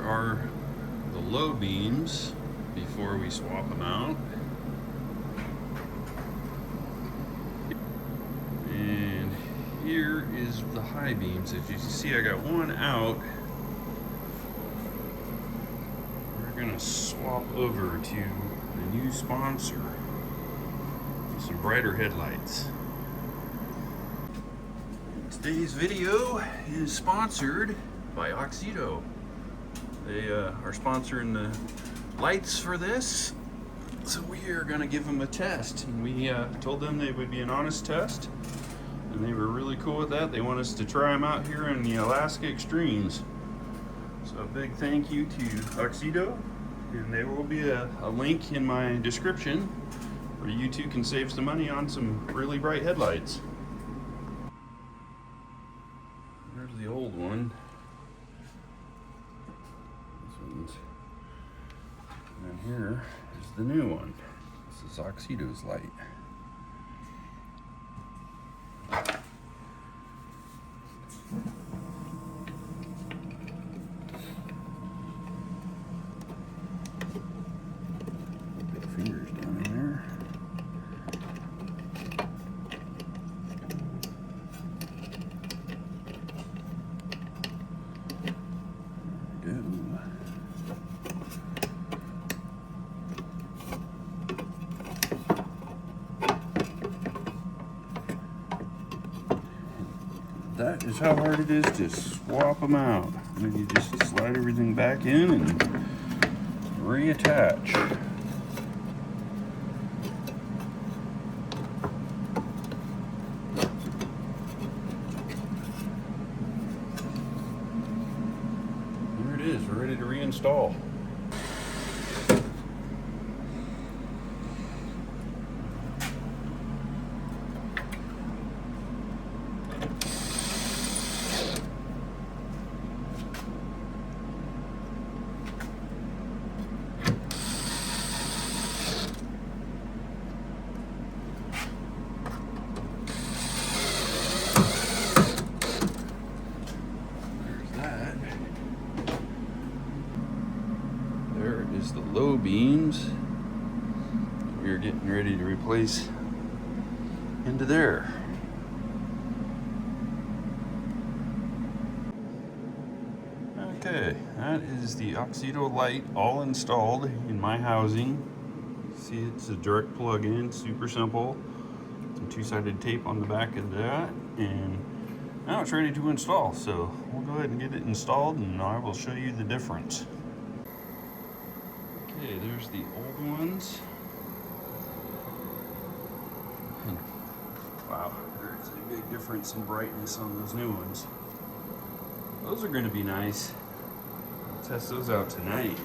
are the low beams before we swap them out. And here is the high beams. As you can see, I got one out. We're gonna swap over to the new sponsor, some brighter headlights. Today's video is sponsored by AUXITO. They are sponsoring the lights for this, so we are going to give them a test. And we told them they would be an honest test, and they were really cool with that. They want us to try them out here in the Alaska Extremes. So a big thank you to AUXITO, and there will be a link in my description where you too can save some money on some really bright headlights. There's the old one. And here is the new one. This is AUXITO's light. Big fingers down in there. There we go. That is how hard it is to swap them out. And then you just slide everything back in and reattach. There it is, we're ready to reinstall. Is the low beams we're getting ready to replace into there. Okay, that is the AUXITO light all installed in my housing. See, it's a direct plug-in, super simple. Some two-sided tape on the back of that, and now it's ready to install. So we'll go ahead and get it installed, and I will show you the difference. Okay, there's the old ones. Wow, there's a big difference in brightness on those new ones. Those are going to be nice. I'll test those out tonight.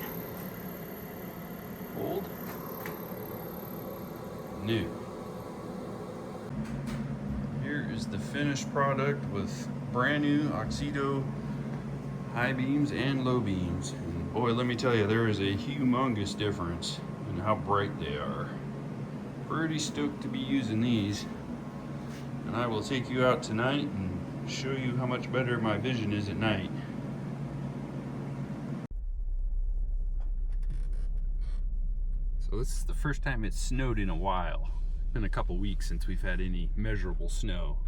Old, new. Here is the finished product with brand new AUXITO high beams and low beams. Boy, let me tell you, there is a humongous difference in how bright they are. Pretty stoked to be using these. And I will take you out tonight and show you how much better my vision is at night. So this is the first time it's snowed in a while. It's been a couple weeks since we've had any measurable snow.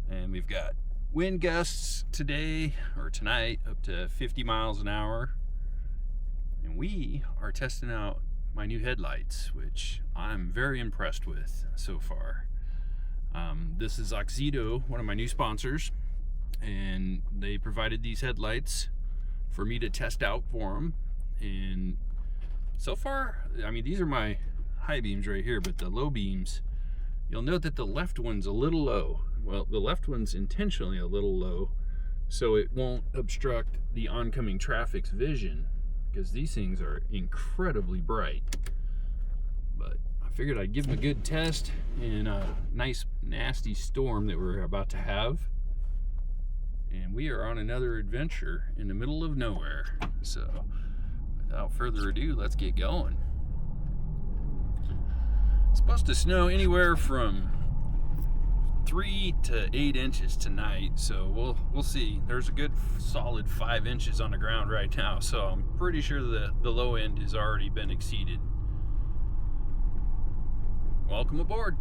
And we've got wind gusts today or tonight up to 50 miles an hour, and we are testing out my new headlights, which I'm very impressed with so far. This is AUXITO, one of my new sponsors, and they provided these headlights for me to test out for them. And so far, I mean, these are my high beams right here, but the low beams, you'll note that the left one's a little low. Well, the left one's intentionally a little low so it won't obstruct the oncoming traffic's vision, because these things are incredibly bright. But I figured I'd give them a good test in a nice nasty storm that we're about to have. And we are on another adventure in the middle of nowhere. So without further ado, let's get going. It's supposed to snow anywhere from 3 to 8 inches tonight, so we'll see. There's a good solid 5 inches on the ground right now, so I'm pretty sure the low end has already been exceeded. Welcome aboard.